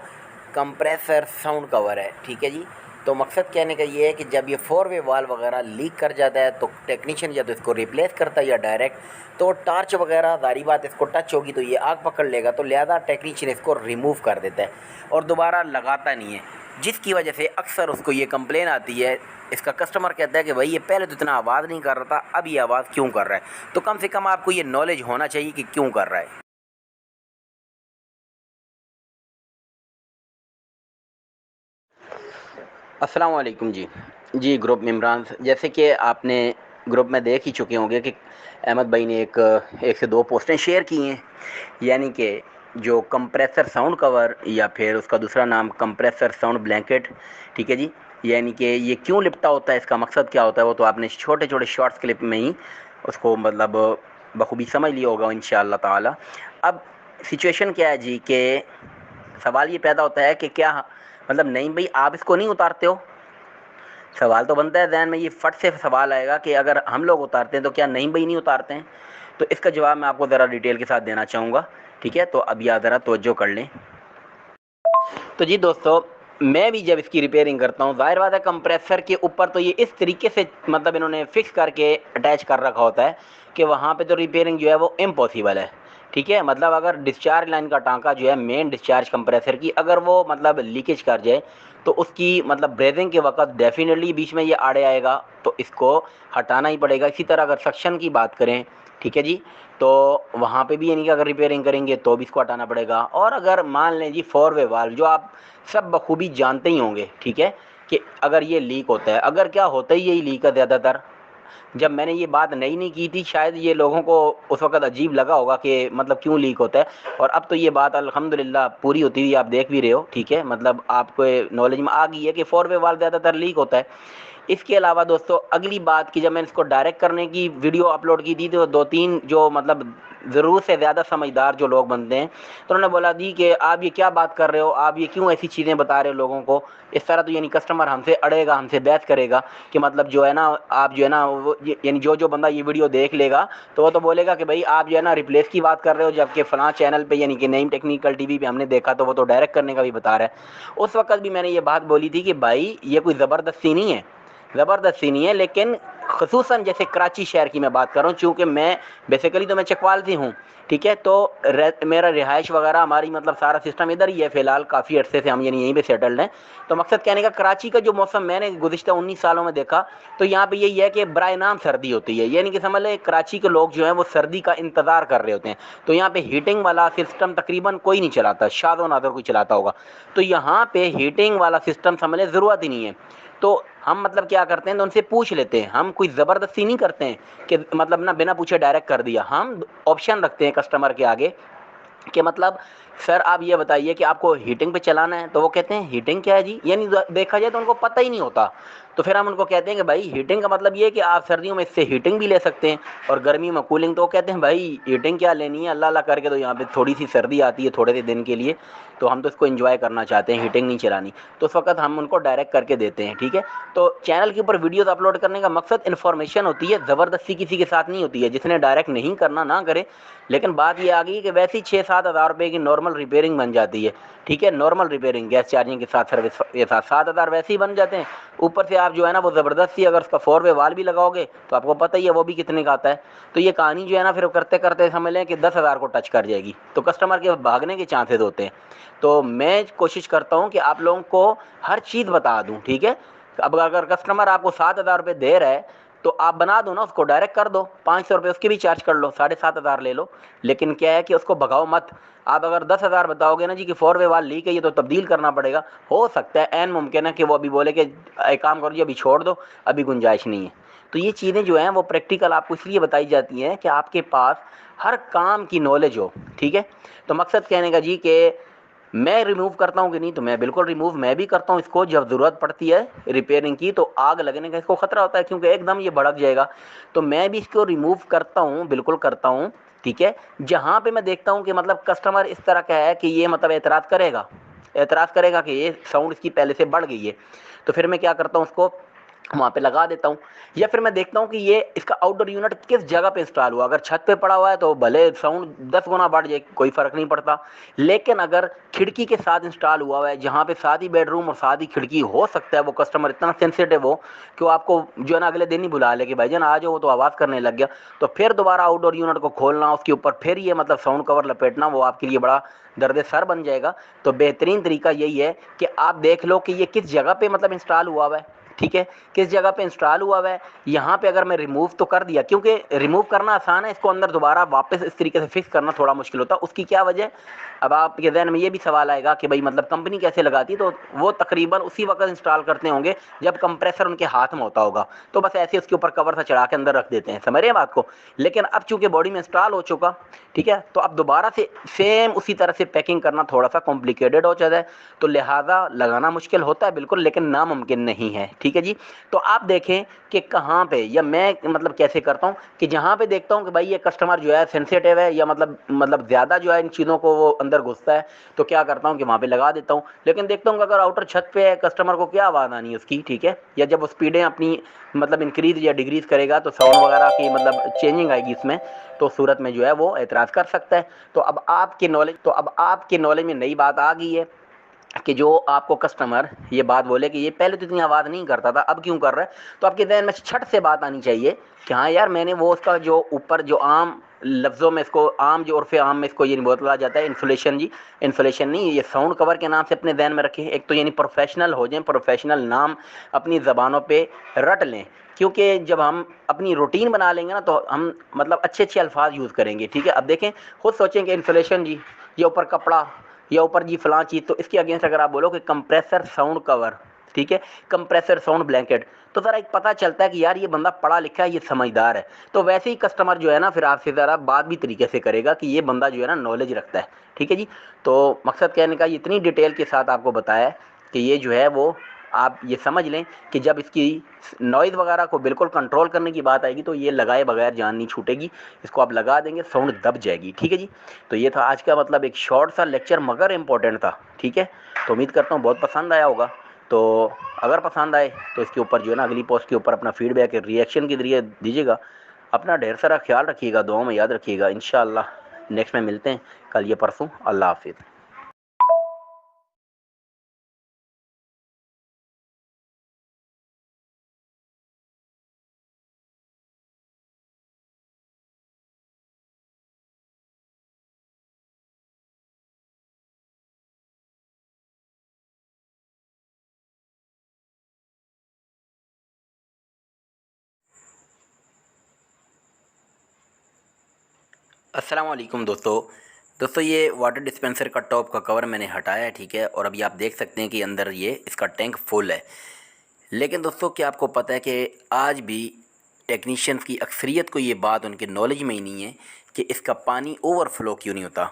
कंप्रेसर साउंड कवर है। ठीक है जी, तो मकसद कहने का ये है कि जब ये 4 वे वाल्व वगैरह लीक कर जाता है तो टेक्नीशियन या तो इसको रिप्लेस करता है या डायरेक्ट, तो टार्च वगैरह जारी बात इसको टच होगी तो ये आग पकड़ लेगा, तो लिहाजा टेक्नीशियन इसको रिमूव कर देता है और दोबारा लगाता नहीं है, जिसकी वजह से अक्सर उसको ये कंप्लेन आती है। इसका कस्टमर कहता है कि भाई ये पहले तो इतना आवाज़ नहीं कर रहा था, अब ये आवाज़ क्यों कर रहा है? तो कम से कम आपको ये नॉलेज होना चाहिए कि क्यों कर रहा है। अस्सलाम वालेकुम जी ग्रुप मेम्बरान, जैसे कि आपने ग्रुप में देख ही चुके होंगे कि अहमद भाई ने एक से दो पोस्टें शेयर की हैं, यानी कि जो कंप्रेसर साउंड कवर या फिर उसका दूसरा नाम कंप्रेसर साउंड ब्लैंकेट। ठीक है जी, यानी कि ये क्यों लिपटा होता है, इसका मकसद क्या होता है, वो तो आपने छोटे छोटे शॉर्ट्स क्लिप में ही उसको मतलब बखूबी समझ लिया होगा इंशाअल्लाह ताला। अब सिचुएशन क्या है जी कि सवाल ये पैदा होता है कि क्या मतलब नहीं भाई आप इसको नहीं उतारते हो? सवाल तो बनता है ज़हन में, ये फट से सवाल आएगा कि अगर हम लोग उतारते हैं तो क्या नहीं भाई नहीं उतारते हैं? तो इसका जवाब मैं आपको ज़रा डिटेल के साथ देना चाहूँगा। ठीक है, तो अब या ज़रा तवज्जो कर लें। तो जी दोस्तों, मैं भी जब इसकी रिपेयरिंग करता हूँ, ज़ाहिर बात है कंप्रेसर के ऊपर तो ये इस तरीके से मतलब इन्होंने फिक्स करके अटैच कर रखा होता है कि वहाँ पे तो रिपेयरिंग जो है वो इम्पॉसिबल है। ठीक है, मतलब अगर डिस्चार्ज लाइन का टांका जो है मेन डिस्चार्ज कंप्रेसर की अगर वो मतलब लीकेज कर जाए तो उसकी मतलब ब्रेजिंग के वक्त डेफिनेटली बीच में ये आड़े आएगा, तो इसको हटाना ही पड़ेगा। इसी तरह अगर सक्शन की बात करें, ठीक है जी, तो वहाँ पे भी यानी कि अगर रिपेयरिंग करेंगे तो भी इसको हटाना पड़ेगा। और अगर मान लें जी 4 वे वाल्व जो आप सब बखूबी जानते ही होंगे, ठीक है, कि अगर ये लीक होता है, अगर क्या होता ही यही लीक है ज़्यादातर। जब मैंने ये बात नई नहीं की थी शायद ये लोगों को उस वक्त अजीब लगा होगा कि मतलब क्यों लीक होता है, और अब तो ये बात अल्हम्दुलिल्लाह पूरी होती हुई आप देख भी रहे हो। ठीक है, मतलब आपको नॉलेज में आ गई है कि 4 वे वाल्व ज़्यादातर लीक होता है। इसके अलावा दोस्तों अगली बात की, जब मैंने इसको डायरेक्ट करने की वीडियो अपलोड की थी तो 2-3 जो मतलब ज़रूरत से ज़्यादा समझदार जो लोग बनते हैं तो उन्होंने बोला दी कि आप ये क्या बात कर रहे हो, आप ये क्यों ऐसी चीज़ें बता रहे हो लोगों को, इस तरह तो यानी कस्टमर हमसे अड़ेगा, हमसे बहस करेगा कि मतलब जो है ना आप जो है ना वो यानी जो बंदा ये वीडियो देख लेगा तो वो तो बोलेगा कि भाई आप जो है ना रिप्लेस की बात कर रहे हो, जबकि फ़लाँ चैनल पे यानी कि नईम टेक्निकल टीवी पे हमने देखा तो वो तो डायरेक्ट करने का भी बता रहा है। उस वक्त भी मैंने ये बात बोली थी कि भाई ये कोई ज़बरदस्ती नहीं है, ज़बरदस्ती नहीं है, लेकिन ख़ुसूसन जैसे कराची शहर की मैं बात कर रहा हूँ, चूँकि मैं बेसिकली तो मैं चकवाल से हूँ। ठीक है, तो मेरा रिहाइश वगैरह हमारी मतलब सारा सिस्टम इधर ही है फ़िलहाल, काफ़ी अरसे से हम यानी यहीं पे सेटल्ड हैं। तो मकसद कहने का कराची का जो मौसम मैंने गुज़िश्ता 19 सालों में देखा तो यहाँ पे यही है कि बराए नाम सर्दी होती है, यानी कि समझ लें कराची के लोग जो हैं वो सर्दी का इंतज़ार कर रहे होते हैं। तो यहाँ पे हीटिंग वाला सिस्टम तकरीबन कोई नहीं चलाता, शादो नादर कोई चलाता होगा। तो यहाँ पे हीटिंग वाला सिस्टम समझ लें ज़रूरत ही नहीं है। तो हम मतलब क्या करते हैं तो उनसे पूछ लेते हैं, हम कोई ज़बरदस्ती नहीं करते हैं कि मतलब ना बिना पूछे डायरेक्ट कर दिया। हम ऑप्शन रखते हैं कस्टमर के आगे कि मतलब सर आप ये बताइए कि आपको हीटिंग पे चलाना है, तो वो कहते हैं हीटिंग क्या है जी, यानी देखा जाए तो उनको पता ही नहीं होता। तो फिर हम उनको कहते हैं कि भाई हीटिंग का मतलब ये है कि आप सर्दियों में इससे हीटिंग भी ले सकते हैं और गर्मियों में कूलिंग। तो वो कहते हैं भाई हीटिंग क्या लेनी है, अल्लाह अल्लाह करके तो यहाँ पे थोड़ी सी सर्दी आती है थोड़े से दिन के लिए, तो हम तो इसको एंजॉय करना चाहते हैं, हीटिंग नहीं चलानी। तो उस वक्त हम उनको डायरेक्ट करके देते हैं। ठीक है, तो चैनल के ऊपर वीडियोस अपलोड करने का मकसद इन्फॉर्मेशन होती है, ज़बरदस्ती किसी के साथ नहीं होती है। जिसने डायरेक्ट नहीं करना ना करे, लेकिन बात ये आ गई कि वैसे ही 6-7 हज़ार रुपये की नॉर्मल रिपेयरिंग बन जाती है। ठीक है, नॉर्मल रिपेयरिंग गैस चार्जिंग के साथ सर्विस के साथ 7 हज़ार वैसे ही बन जाते हैं। ऊपर से आप जो है ना वो ज़बरदस्ती अगर उसका 4 वे वाल भी लगाओगे तो आपको पता ही है वो भी कितने का आता है। तो ये कहानी जो है ना फिर करते करते समझ लें कि 10,000 को टच कर जाएगी, तो कस्टमर के भागने के चांसेस होते हैं। तो मैं कोशिश करता हूँ कि आप लोगों को हर चीज़ बता दूँ, ठीक है। अब अगर कस्टमर आपको 7,000 रुपये दे रहा है तो आप बना दो ना, उसको डायरेक्ट कर दो, 500 रुपये उसके भी चार्ज कर लो, 7,500 ले लो। लेकिन क्या है कि उसको भगाओ मत। आप अगर 10,000 बताओगे ना जी कि 4 वे वाल लीक है, ये तो तब्दील करना पड़ेगा, हो सकता है ऐन मुमकिन है कि वो अभी बोले कि एक काम करो जी अभी छोड़ दो, अभी गुंजाइश नहीं है। तो ये चीज़ें जो हैं वो प्रैक्टिकल आपको इसलिए बताई जाती हैं कि आपके पास हर काम की नॉलेज हो, ठीक है। तो मकसद कहने का जी कि मैं रिमूव करता हूँ कि नहीं, तो मैं बिल्कुल रिमूव मैं भी करता हूँ इसको। जब ज़रूरत पड़ती है रिपेयरिंग की तो आग लगने का इसको ख़तरा होता है क्योंकि एकदम ये भड़क जाएगा, तो मैं भी इसको रिमूव करता हूँ, बिल्कुल करता हूँ, ठीक है। जहाँ पे मैं देखता हूँ कि मतलब कस्टमर इस तरह का है कि ये मतलब एतराज़ करेगा कि ये साउंड इसकी पहले से बढ़ गई है, तो फिर मैं क्या करता हूँ उसको वहाँ पे लगा देता हूँ। या फिर मैं देखता हूँ कि ये इसका आउटडोर यूनिट किस जगह पे इंस्टॉल हुआ। अगर छत पे पड़ा हुआ है तो भले साउंड 10 गुना बढ़ जाए, कोई फ़र्क नहीं पड़ता। लेकिन अगर खिड़की के साथ इंस्टॉल हुआ है, जहाँ पे साथ ही बेडरूम और साथ ही खिड़की, हो सकता है वो कस्टमर इतना सेंसिटिव हो कि वो आपको जो है ना अगले दिन ही बुला ले कि भाईजान आ जाओ, वो तो आवाज़ करने लग गया। तो फिर दोबारा आउटडोर यूनिट को खोलना, उसके ऊपर फिर ये मतलब साउंड कवर लपेटना, वो आपके लिए बड़ा दर्द सर बन जाएगा। तो बेहतरीन तरीका यही है कि आप देख लो कि ये किस जगह पे मतलब इंस्टॉल हुआ है, ठीक है, किस जगह पे इंस्टॉल हुआ है। यहाँ पे अगर मैं रिमूव तो कर दिया, क्योंकि रिमूव करना आसान है, इसको अंदर दोबारा वापस इस तरीके से फिक्स करना थोड़ा मुश्किल होता है। उसकी क्या वजह। अब आपके जहन में ये भी सवाल आएगा कि भाई मतलब कंपनी कैसे लगाती है, तो वो तकरीबन उसी वक्त इंस्टॉल करते होंगे जब कंप्रेसर उनके हाथ में होता होगा, तो बस ऐसे उसके ऊपर कवर सा चढ़ा के अंदर रख देते हैं, समझ रहे हैं बात को। लेकिन अब चूंकि बॉडी में इंस्टॉल हो चुका, ठीक है, तो अब दोबारा से सेम उसी तरह से पैकिंग करना थोड़ा सा कॉम्प्लिकेटेड हो जाता है, तो लिहाजा लगाना मुश्किल होता है बिल्कुल, लेकिन नामुमकिन नहीं है, ठीक है जी। तो आप देखें कि कहाँ पे, या मैं मतलब कैसे करता हूँ कि जहाँ पे देखता हूँ कि भाई ये कस्टमर जो है सेंसिटिव है या मतलब ज़्यादा जो है इन चीज़ों को वो अंदर घुसता है, तो क्या करता हूँ कि वहाँ पे लगा देता हूँ। लेकिन देखता हूँ कि अगर आउटर छत पे है, कस्टमर को क्या आवाज़ आनी है उसकी, ठीक है, या जब वो स्पीडें अपनी मतलब इंक्रीज या डिक्रीज करेगा तो साउंड वगैरह की मतलब चेंजिंग आएगी इसमें, तो सूरत में जो है वो एतराज़ कर सकता है। तो अब आपके नॉलेज में नई बात आ गई है कि जो आपको कस्टमर ये बात बोले कि ये पहले तो इतनी आवाज़ नहीं करता था, अब क्यों कर रहा है, तो आपके ज़हन में छट से बात आनी चाहिए कि हाँ यार, मैंने वो उसका जो ऊपर जो आम लफ्ज़ों में इसको आम जो उर्फ़ आम में इसको ये नहीं बोला जाता है इन्सुलेशन जी, इन्सुलेशन नहीं, ये साउंड कवर के नाम से अपने ज़हन में रखें। एक तो यानी प्रोफेशनल हो जाएं, प्रोफेशनल नाम अपनी ज़बानों पे रट लें, क्योंकि जब हम अपनी रूटीन बना लेंगे ना तो हम मतलब अच्छे अच्छे अल्फाज यूज़ करेंगे, ठीक है। अब देखें, खुद सोचें कि इन्सुलेशन जी, ये ऊपर कपड़ा या ऊपर जी फलां चीज़, तो इसके अगेंस्ट अगर आप बोलो कि कंप्रेसर साउंड कवर, ठीक है, कंप्रेसर साउंड ब्लैंकेट, तो ज़रा एक पता चलता है कि यार ये बंदा पढ़ा लिखा है, ये समझदार है। तो वैसे ही कस्टमर जो है ना फिर आपसे ज़रा बात भी तरीके से करेगा कि ये बंदा जो है ना नॉलेज रखता है, ठीक है जी। तो मकसद कहने का इतनी डिटेल के साथ आपको बताया है कि ये जो है वो आप ये समझ लें कि जब इसकी नॉइज़ वगैरह को बिल्कुल कंट्रोल करने की बात आएगी तो ये लगाए बगैर जान नहीं छूटेगी, इसको आप लगा देंगे साउंड दब जाएगी, ठीक है जी। तो ये था आज का मतलब एक शॉर्ट सा लेक्चर मगर इम्पोर्टेंट था, ठीक है। तो उम्मीद करता हूँ बहुत पसंद आया होगा। तो अगर पसंद आए तो इसके ऊपर जो है ना अगली पोस्ट के ऊपर अपना फीडबैक रिएक्शन के जरिए दीजिएगा। अपना ढेर सारा ख्याल रखिएगा, दुआओं में याद रखिएगा। इंशाअल्लाह नेक्स्ट में मिलते हैं, कल ये परसों। अल्लाह हाफिज़। अस्सलाम वालेकुम दोस्तों ये वाटर डिस्पेंसर का टॉप का कवर मैंने हटाया है, ठीक है। और अभी आप देख सकते हैं कि अंदर ये इसका टैंक फुल है। लेकिन दोस्तों क्या आपको पता है कि आज भी टेक्नीशियंस की अक्सरियत को ये बात उनके नॉलेज में ही नहीं है कि इसका पानी ओवरफ्लो क्यों नहीं होता।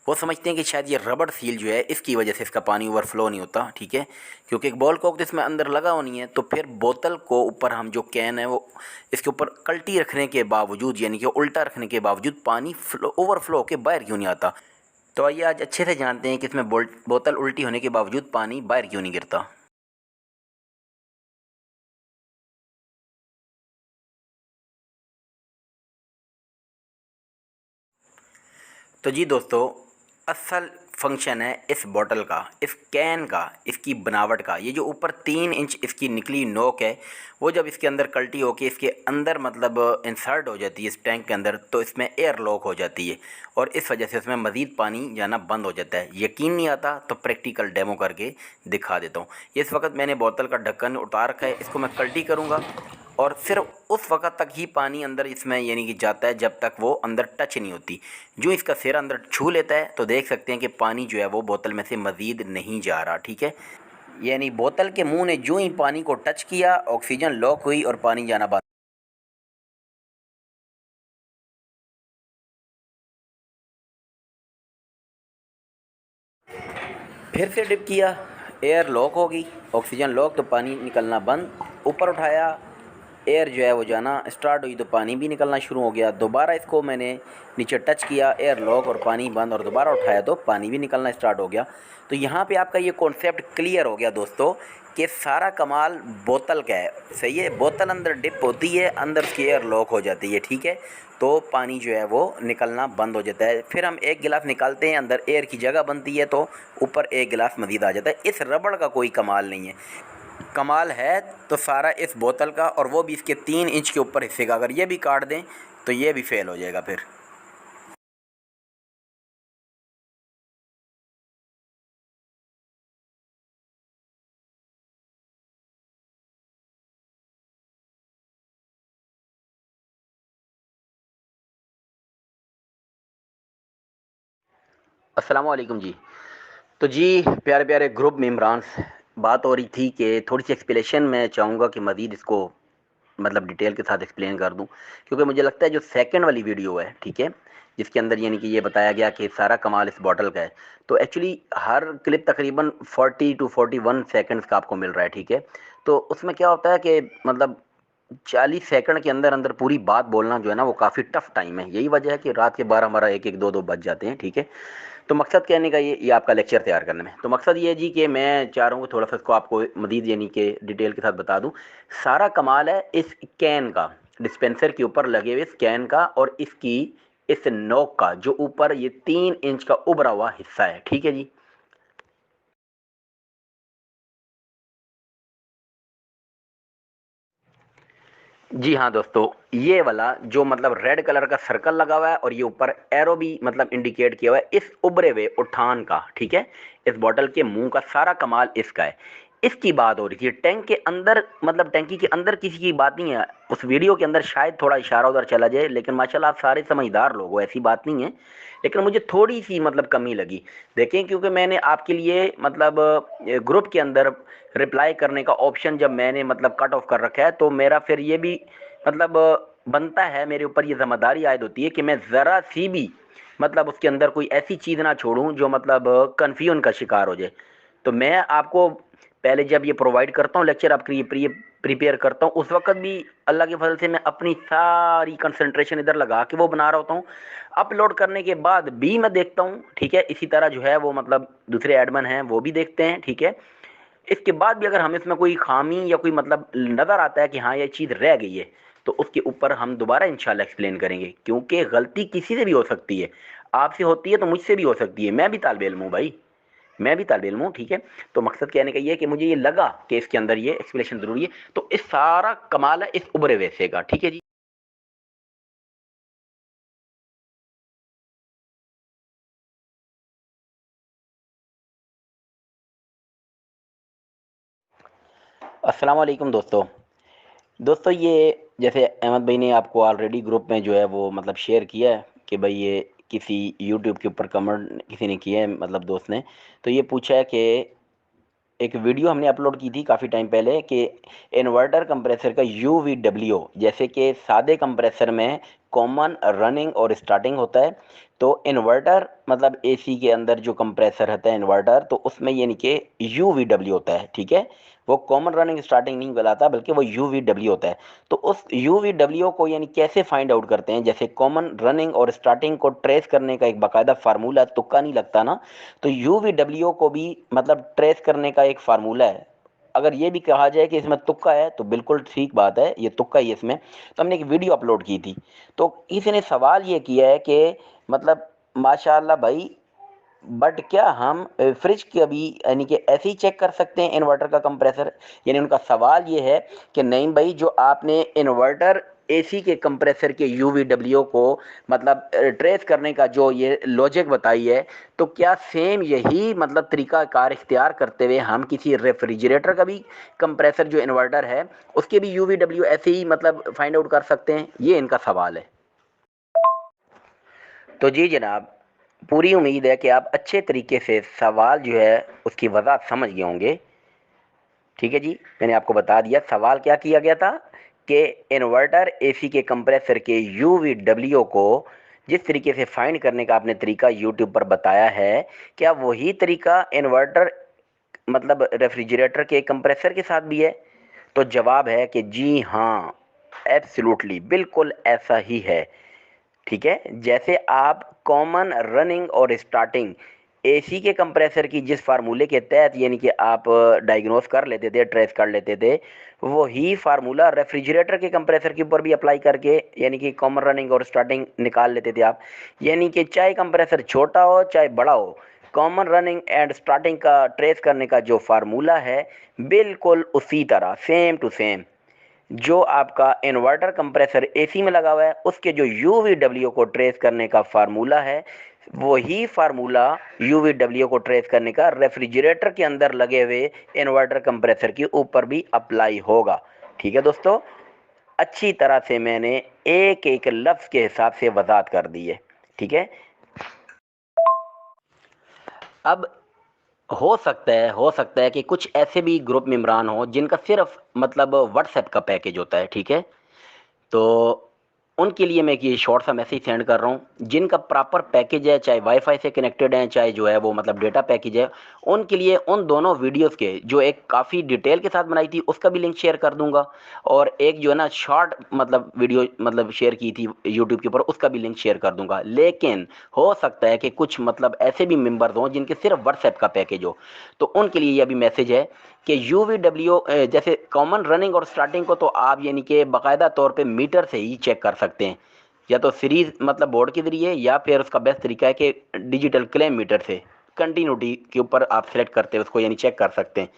वो समझते हैं कि शायद ये रबड़ सील जो है इसकी वजह से इसका पानी ओवरफ्लो नहीं होता, ठीक है, क्योंकि एक बॉल कॉक इसमें अंदर लगा होनी है। तो फिर बोतल को ऊपर हम जो कैन है वो इसके ऊपर कल्टी रखने के बावजूद, यानी कि उल्टा रखने के बावजूद पानी ओवरफ्लो होकर बाहर क्यों नहीं आता। तो आइए आज अच्छे से जानते हैं कि इसमें बोतल उल्टी होने के बावजूद पानी बाहर क्यों नहीं गिरता। तो जी दोस्तों, असल फंक्शन है इस बॉटल का, इस कैन का, इसकी बनावट का। ये जो ऊपर 3 इंच इसकी निकली नोक है, वो जब इसके अंदर कल्टी होके इसके अंदर मतलब इंसर्ट हो जाती है इस टैंक के अंदर, तो इसमें एयर लॉक हो जाती है और इस वजह से इसमें मज़ीद पानी जाना बंद हो जाता है। यकीन नहीं आता तो प्रैक्टिकल डेमो करके दिखा देता हूँ। इस वक्त मैंने बोतल का ढक्कन उतार रखा है, इसको मैं कल्टी करूँगा और सिर्फ उस वक़्त तक ही पानी अंदर इसमें यानी कि जाता है जब तक वो अंदर टच नहीं होती। जो इसका सिर अंदर छू लेता है तो देख सकते हैं कि पानी जो है वो बोतल में से मज़ीद नहीं जा रहा। ठीक है, यानी बोतल के मुंह ने जो ही पानी को टच किया, ऑक्सीजन लॉक हुई और पानी जाना बंद। फिर से डिप किया, एयर लॉक हो गई, ऑक्सीजन लॉक तो पानी निकलना बंद। ऊपर उठाया, एयर जो है वो जाना स्टार्ट हुई तो पानी भी निकलना शुरू हो गया। दोबारा इसको मैंने नीचे टच किया, एयर लॉक और पानी बंद, और दोबारा उठाया तो पानी भी निकलना स्टार्ट हो गया। तो यहाँ पे आपका ये कॉन्सेप्ट क्लियर हो गया दोस्तों कि सारा कमाल बोतल का है। सही है, बोतल अंदर डिप होती है, अंदर उसकी एयर लॉक हो जाती है। ठीक है, तो पानी जो है वो निकलना बंद हो जाता है। फिर हम एक गिलास निकालते हैं, अंदर एयर की जगह बनती है तो ऊपर एक गिलास मज़ीद आ जाता है। इस रबड़ का कोई कमाल नहीं है, कमाल है तो सारा इस बोतल का, और वो भी इसके 3 इंच के ऊपर हिस्से का। अगर ये भी काट दें तो ये भी फेल हो जाएगा। अस्सलाम वालेकुम जी। तो जी प्यारे प्यारे ग्रुप मेम्बरान्स, बात हो रही थी कि थोड़ी सी एक्सप्लेनेशन मैं चाहूँगा कि मज़ीद इसको मतलब डिटेल के साथ एक्सप्लेन कर दूं, क्योंकि मुझे लगता है जो सेकंड वाली वीडियो है, ठीक है, जिसके अंदर यानी कि ये बताया गया कि सारा कमाल इस बॉटल का है, तो एक्चुअली हर क्लिप तकरीबन 40 टू 41 सेकंड्स का आपको मिल रहा है। ठीक है, तो उसमें क्या होता है कि मतलब 40 सेकंड के अंदर अंदर पूरी बात बोलना जो है ना वो काफ़ी टफ टाइम है। यही वजह है कि रात के 12 हमारा 1-1 2-2 बज जाते हैं। ठीक है, तो मकसद कहने का ये आपका लेक्चर तैयार करने में, तो मकसद ये है जी कि मैं चाह रहा हूँ थोड़ा सा इसको आपको मज़ीद यानी कि डिटेल के साथ बता दूँ। सारा कमाल है इस कैन का, डिस्पेंसर के ऊपर लगे हुए इस कैन का, और इसकी इस नोक का जो ऊपर ये 3 इंच का उभरा हुआ हिस्सा है। ठीक है जी। जी हाँ दोस्तों, ये वाला जो मतलब रेड कलर का सर्कल लगा हुआ है और ये ऊपर एरो भी मतलब इंडिकेट किया हुआ है इस उभरे हुए उठान का। ठीक है, इस बॉटल के मुंह का सारा कमाल इसका है। इसकी बात हो रही थी टैंक के अंदर, मतलब टैंकी के अंदर किसी की बात नहीं है। उस वीडियो के अंदर शायद थोड़ा इशारा उधर चला जाए, लेकिन माशाल्लाह आप सारे समझदार लोग हो, ऐसी बात नहीं है। लेकिन मुझे थोड़ी सी मतलब कमी लगी। देखें, क्योंकि मैंने आपके लिए मतलब ग्रुप के अंदर रिप्लाई करने का ऑप्शन जब मैंने मतलब कट ऑफ कर रखा है, तो मेरा फिर ये भी मतलब बनता है, मेरे ऊपर ये जिम्मेदारी आयद होती है कि मैं ज़रा सी भी मतलब उसके अंदर कोई ऐसी चीज़ ना छोड़ूं जो मतलब कन्फ्यूजन का शिकार हो जाए। तो मैं आपको पहले जब ये प्रोवाइड करता हूँ लेक्चर, आपके लिए प्रिपेयर करता हूँ, उस वक्त भी अल्लाह के फजल से मैं अपनी सारी कंसंट्रेशन इधर लगा के वो बना रहा होता हूँ। अपलोड करने के बाद भी मैं देखता हूँ, ठीक है, इसी तरह जो है वो मतलब दूसरे एडमन हैं वो भी देखते हैं। ठीक है, इसके बाद भी अगर हमें इसमें कोई खामी या कोई मतलब नज़र आता है कि हाँ ये चीज़ रह गई है, तो उसके ऊपर हम दोबारा इंशाल्लाह एक्सप्लेन करेंगे, क्योंकि गलती किसी से भी हो सकती है। आपसे होती है तो मुझसे भी हो सकती है, मैं भी तालिब इल्म हूँ भाई, मैं भी तालिब इल्म हूँ। ठीक है, तो मकसद कहने का ये है कि मुझे ये लगा कि इसके अंदर ये एक्सप्लेनेशन ज़रूरी है, तो इस सारा कमाल है इस उभरे वैसे का। ठीक है जी। अस्सलाम वालेकुम दोस्तों। दोस्तों ये जैसे अहमद भाई ने आपको ऑलरेडी ग्रुप में जो है वो मतलब शेयर किया है कि भाई ये किसी यूट्यूब के ऊपर कमेंट किसी ने किया है, मतलब दोस्त ने, तो ये पूछा है कि एक वीडियो हमने अपलोड की थी काफ़ी टाइम पहले कि इन्वर्टर कंप्रेसर का यू वी डब्ल्यू, जैसे कि सादे कंप्रेसर में कॉमन रनिंग और स्टार्टिंग होता है, तो इन्वर्टर मतलब एसी के अंदर जो कंप्रेसर रहता है इन्वर्टर, तो उसमें यानी कि यू वी डब्ल्यू होता है। ठीक है, वो कॉमन रनिंग स्टार्टिंग नहीं कहलाता बल्कि वो यू वी डब्ल्यू होता है। तो उस यू वी डब्ल्यू को यानी कैसे फाइंड आउट करते हैं, जैसे कॉमन रनिंग और स्टार्टिंग को ट्रेस करने का एक बाकायदा फार्मूला, तुक्का नहीं लगता ना, तो यू वी डब्ल्यू को भी मतलब ट्रेस करने का एक फार्मूला है। अगर ये भी कहा जाए कि इसमें तुक्का है तो बिल्कुल ठीक बात है, ये तुक्का ही है इसमें। तो हमने एक वीडियो अपलोड की थी, तो किसी ने सवाल ये किया है कि मतलब माशाअल्लाह भाई बट क्या हम फ्रिज का भी यानी कि ऐसे ही चेक कर सकते हैं इन्वर्टर का कंप्रेसर? यानी उनका सवाल ये है कि नहीं भाई, जो आपने इन्वर्टर एसी के कंप्रेसर के यूवीडब्ल्यू को मतलब ट्रेस करने का जो ये लॉजिक बताई है, तो क्या सेम यही मतलब तरीकाकार इख्तियार करते हुए हम किसी रेफ्रिजरेटर का भी कंप्रेसर जो इन्वर्टर है उसके भी यूवीडब्ल्यू ऐसे ही मतलब फाइंड आउट कर सकते हैं? ये इनका सवाल है। तो जी जनाब, पूरी उम्मीद है कि आप अच्छे तरीके से सवाल जो है उसकी वज़ाहत समझ गए होंगे। ठीक है जी, मैंने आपको बता दिया सवाल क्या किया गया था कि इन्वर्टर एसी के कंप्रेसर के यूवीडब्ल्यू को जिस तरीके से फाइंड करने का आपने तरीका यूट्यूब पर बताया है, क्या वही तरीका इन्वर्टर मतलब रेफ्रिजरेटर के कंप्रेसर के साथ भी है? तो जवाब है कि जी हाँ, एब्सोल्युटली बिल्कुल ऐसा ही है। ठीक है, जैसे आप कॉमन रनिंग और स्टार्टिंग एसी के कंप्रेसर की जिस फार्मूले के तहत यानी कि आप डायग्नोस कर लेते थे, ट्रेस कर लेते थे, वही फार्मूला रेफ्रिजरेटर के कंप्रेसर के ऊपर भी अप्लाई करके यानी कि कॉमन रनिंग और स्टार्टिंग निकाल लेते थे आप। यानी कि चाहे कंप्रेसर छोटा हो चाहे बड़ा हो, कॉमन रनिंग एंड स्टार्टिंग का ट्रेस करने का जो फार्मूला है, बिल्कुल उसी तरह सेम टू सेम जो आपका इन्वर्टर कंप्रेसर एसी में लगा हुआ है उसके जो यूवीडब्ल्यू को ट्रेस करने का फार्मूला है, वही फार्मूला यूवीडब्ल्यू को ट्रेस करने का रेफ्रिजरेटर के अंदर लगे हुए इन्वर्टर कंप्रेसर के ऊपर भी अप्लाई होगा। ठीक है दोस्तों, अच्छी तरह से मैंने एक एक लफ्ज़ के हिसाब से वजाहत कर दी है। ठीक है, अब हो सकता है कि कुछ ऐसे भी ग्रुप मेम्बरान हो जिनका सिर्फ मतलब व्हाट्सएप का पैकेज होता है। ठीक है, तो उनके लिए मैं ये शॉर्ट सा मैसेज सेंड कर रहा हूँ। जिनका प्रॉपर पैकेज है, चाहे वाईफाई से कनेक्टेड है, चाहे जो है वो मतलब डेटा पैकेज है, उनके लिए उन दोनों वीडियोस के जो एक काफ़ी डिटेल के साथ बनाई थी उसका भी लिंक शेयर कर दूंगा, और एक जो है ना शॉर्ट मतलब वीडियो मतलब शेयर की थी यूट्यूब के ऊपर, उसका भी लिंक शेयर कर दूंगा। लेकिन हो सकता है कि कुछ मतलब ऐसे भी मेम्बर्स हों जिनके सिर्फ व्हाट्सएप का पैकेज हो, तो उनके लिए यह भी मैसेज है कि यूवीडब्ल्यू जैसे कॉमन रनिंग और स्टार्टिंग को तो आप यानी कि बाकायदा तौर पे मीटर से ही चेक कर सकते हैं, या तो सीरीज मतलब बोर्ड के जरिए, या फिर उसका बेस्ट तरीका है कि डिजिटल क्लेम मीटर से कंटिन्यूटी के ऊपर आप सेलेक्ट करते हैं उसको यानी चेक कर सकते हैं।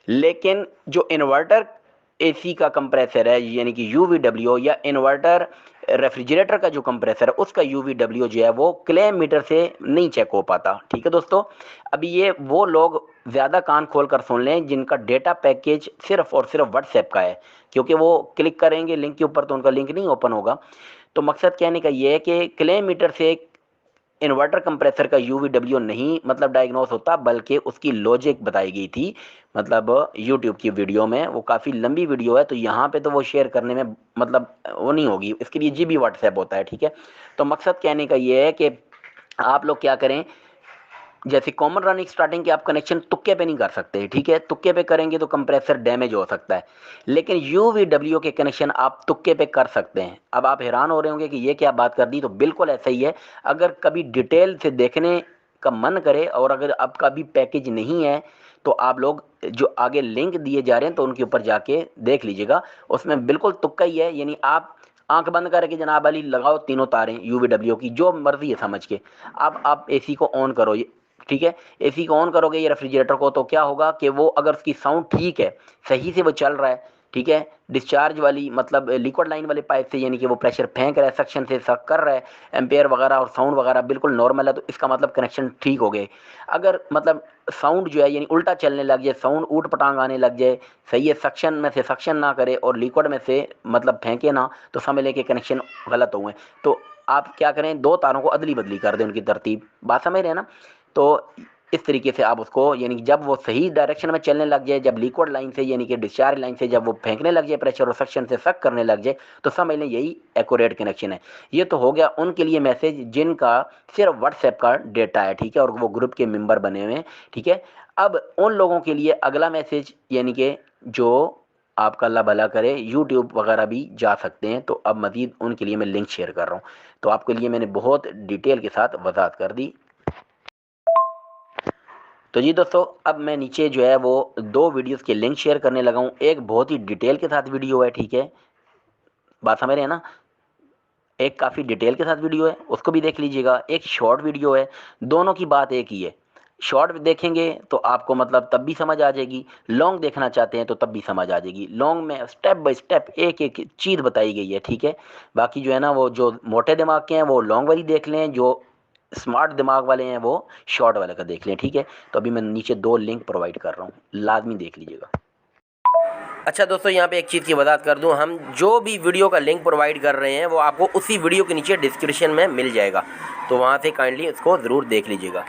लेकिन जो इन्वर्टर एसी का कंप्रेसर है यानी कि यूवीडब्ल्यू, या इन्वर्टर रेफ्रिजरेटर का जो कंप्रेसर है उसका यूवीडब्ल्यू जो है वो क्लेम मीटर से नहीं चेक हो पाता। ठीक है दोस्तों, अभी ये वो लोग ज़्यादा कान खोल कर सुन लें जिनका डेटा पैकेज सिर्फ और सिर्फ व्हाट्सएप का है, क्योंकि वो क्लिक करेंगे लिंक के ऊपर तो उनका लिंक नहीं ओपन होगा। तो मकसद कहने का ये है कि क्लेम मीटर से इन्वर्टर कंप्रेसर का यूवीडब्ल्यू नहीं मतलब डायग्नोस होता, बल्कि उसकी लॉजिक बताई गई थी मतलब यूट्यूब की वीडियो में। वो काफ़ी लंबी वीडियो है तो यहाँ पे तो वो शेयर करने में मतलब वो नहीं होगी, इसके लिए जीबी व्हाट्सएप होता है। ठीक है, तो मकसद कहने का ये है कि आप लोग क्या करें, जैसे कॉमन रनिंग स्टार्टिंग के आप कनेक्शन तुक्के पे नहीं कर सकते। ठीक है, तुक्के पे करेंगे तो कंप्रेसर डैमेज हो सकता है, लेकिन यूवीडब्ल्यू के कनेक्शन आप तुक्के पे कर सकते हैं। अब आप हैरान हो रहे होंगे कि ये क्या बात कर दी, तो बिल्कुल ऐसा ही है। अगर कभी डिटेल से देखने का मन करे और अगर आपका भी पैकेज नहीं है, तो आप लोग जो आगे लिंक दिए जा रहे हैं तो उनके ऊपर जाके देख लीजिएगा, उसमें बिल्कुल तुक्का ही है। यानी आप आंख बंद करके जनाब अली लगाओ तीनों तारें यूवीडब्ल्यू की जो मर्जी है समझ के, अब आप एसी को ऑन करो। ठीक है, एसी को ऑन करोगे ये रेफ्रिजरेटर को, तो क्या होगा कि वो अगर उसकी साउंड ठीक है, सही से वो चल रहा है, ठीक है, डिस्चार्ज वाली मतलब लिक्विड लाइन वाले पाइप से यानी कि वो प्रेशर फेंक रहा है, सक्शन से सक कर रहा है, एम्पेयर वगैरह और साउंड वगैरह बिल्कुल नॉर्मल है, तो इसका मतलब कनेक्शन ठीक हो गए। अगर मतलब साउंड जो है यानी उल्टा चलने लग जाए, साउंड ऊट पटांग आने लग जाए, सही है, सक्शन में से सक्शन ना करे और लिक्विड में से मतलब फेंके ना, तो समझ लें कि कनेक्शन गलत हुए। तो आप क्या करें, दो तारों को अदली बदली कर दें उनकी तरतीब, बात समझ रहे हैं ना? तो इस तरीके से आप उसको यानी कि जब वो सही डायरेक्शन में चलने लग जाए, जब लिक्विड लाइन से यानी कि डिस्चार्ज लाइन से जब वो फेंकने लग जाए प्रेशर और सक्शन से सक करने लग जाए, तो समझ लें यही एक्यूरेट कनेक्शन है। ये तो हो गया उनके लिए मैसेज जिनका सिर्फ व्हाट्सएप का डेटा है। ठीक है, और वो ग्रुप के मेंबर बने हुए हैं। ठीक है, अब उन लोगों के लिए अगला मैसेज यानी कि जो आपका अल्लाह भला करे यूट्यूब वगैरह भी जा सकते हैं, तो अब मज़ीद उनके लिए मैं लिंक शेयर कर रहा हूँ। तो आपके लिए मैंने बहुत डिटेल के साथ वजाहत कर दी। तो जी दोस्तों, अब मैं नीचे जो है वो दो वीडियोस के लिंक शेयर करने लगा हूँ। एक बहुत ही डिटेल के साथ वीडियो है, ठीक है, बात समझ रहे हैं ना? एक काफ़ी डिटेल के साथ वीडियो है, उसको भी देख लीजिएगा। एक शॉर्ट वीडियो है, दोनों की बात एक ही है। शॉर्ट देखेंगे तो आपको मतलब तब भी समझ आ जाएगी, लॉन्ग देखना चाहते हैं तो तब भी समझ आ जाएगी। लॉन्ग में स्टेप बाय स्टेप एक एक चीज़ बताई गई है, ठीक है। बाकी जो है ना, वो जो मोटे दिमाग के हैं वो लॉन्ग वाली देख लें, जो स्मार्ट दिमाग वाले हैं वो शॉर्ट वाले का देख लें, ठीक है। तो अभी मैं नीचे 2 लिंक प्रोवाइड कर रहा हूँ, लाजमी देख लीजिएगा। अच्छा दोस्तों, यहाँ पे एक चीज़ की वजाहत कर दूँ, हम जो भी वीडियो का लिंक प्रोवाइड कर रहे हैं वो आपको उसी वीडियो के नीचे डिस्क्रिप्शन में मिल जाएगा, तो वहाँ से काइंडली इसको ज़रूर देख लीजिएगा।